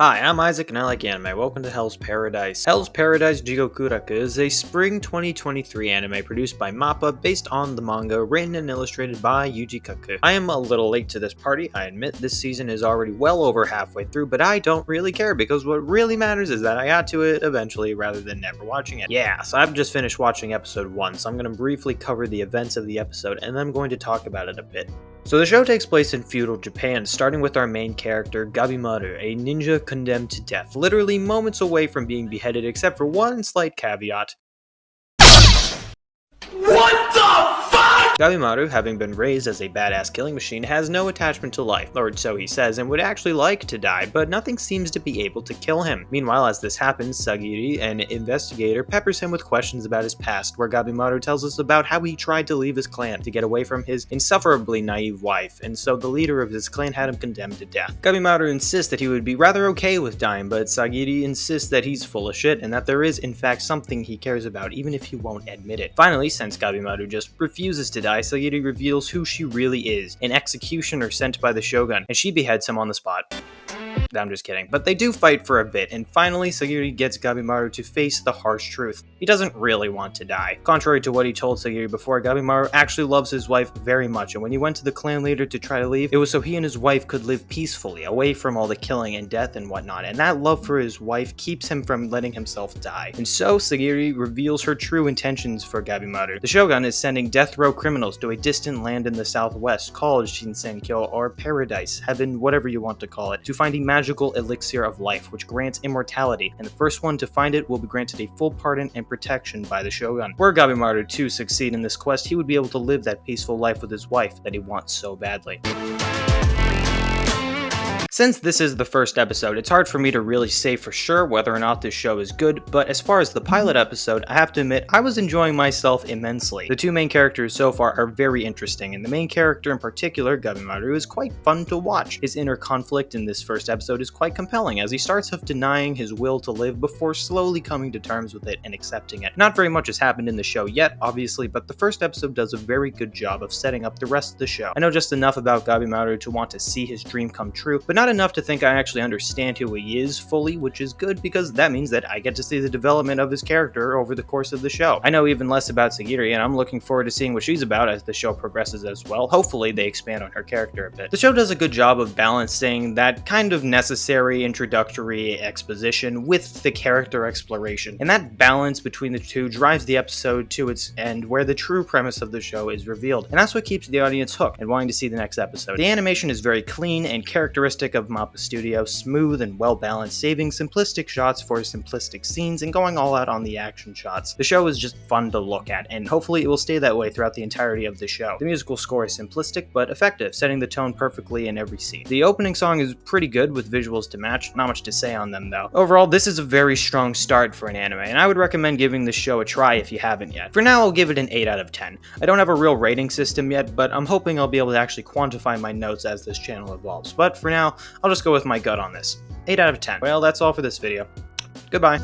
Hi, I'm Isaac and I like anime. Welcome to Hell's Paradise. Hell's Paradise Jigokuraku is a spring 2023 anime produced by MAPPA based on the manga written and illustrated by Yuji Kaku. I am a little late to this party, I admit. This season is already well over halfway through, but I don't really care because what really matters is that I got to it eventually rather than never watching it. Yeah, so I've just finished watching episode 1, so I'm going to briefly cover the events of the episode and then I'm going to talk about it a bit. So the show takes place in feudal Japan, starting with our main character, Gabimaru, a ninja condemned to death, literally moments away from being beheaded except for one slight caveat. What the fuck?! Gabimaru, having been raised as a badass killing machine, has no attachment to life, or so he says, and would actually like to die, but nothing seems to be able to kill him. Meanwhile, as this happens, Sagiri, an investigator, peppers him with questions about his past, where Gabimaru tells us about how he tried to leave his clan to get away from his insufferably naive wife, and so the leader of his clan had him condemned to death. Gabimaru insists that he would be rather okay with dying, but Sagiri insists that he's full of shit, and that there is in fact something he cares about, even if he won't admit it. Finally, since Gabimaru just refuses to die, Sagiri reveals who she really is, an executioner sent by the Shogun, and she beheads him on the spot. I'm just kidding. But they do fight for a bit, and finally Sagiri gets Gabimaru to face the harsh truth. He doesn't really want to die. Contrary to what he told Sagiri before, Gabimaru actually loves his wife very much, and when he went to the clan leader to try to leave, it was so he and his wife could live peacefully, away from all the killing and death and whatnot, and that love for his wife keeps him from letting himself die. And so Sagiri reveals her true intentions for Gabimaru. The Shogun is sending death row criminals to a distant land in the southwest called Shinsenkyo, or Paradise, Heaven, whatever you want to call it, to find a magical elixir of life which grants immortality, and the first one to find it will be granted a full pardon and protection by the Shogun. Were Gabimaru to succeed in this quest, he would be able to live that peaceful life with his wife that he wants so badly. Since this is the first episode, it's hard for me to really say for sure whether or not this show is good, but as far as the pilot episode, I have to admit I was enjoying myself immensely. The two main characters so far are very interesting, and the main character in particular, Gabimaru, is quite fun to watch. His inner conflict in this first episode is quite compelling, as he starts off denying his will to live before slowly coming to terms with it and accepting it. Not very much has happened in the show yet, obviously, but the first episode does a very good job of setting up the rest of the show. I know just enough about Gabimaru to want to see his dream come true, but not enough to think I actually understand who he is fully, which is good because that means that I get to see the development of his character over the course of the show. I know even less about Sagiri, and I'm looking forward to seeing what she's about as the show progresses as well. Hopefully they expand on her character a bit. The show does a good job of balancing that kind of necessary introductory exposition with the character exploration, and that balance between the two drives the episode to its end where the true premise of the show is revealed, and that's what keeps the audience hooked and wanting to see the next episode. The animation is very clean and characteristic of MAPPA Studio, smooth and well balanced, saving simplistic shots for simplistic scenes and going all out on the action shots. The show is just fun to look at, and hopefully it will stay that way throughout the entirety of the show. The musical score is simplistic but effective, setting the tone perfectly in every scene. The opening song is pretty good with visuals to match, not much to say on them though. Overall, this is a very strong start for an anime, and I would recommend giving this show a try if you haven't yet. For now, I'll give it an 8 out of 10. I don't have a real rating system yet, but I'm hoping I'll be able to actually quantify my notes as this channel evolves. But for now, I'll just go with my gut on this. 8 out of 10. Well, that's all for this video. Goodbye.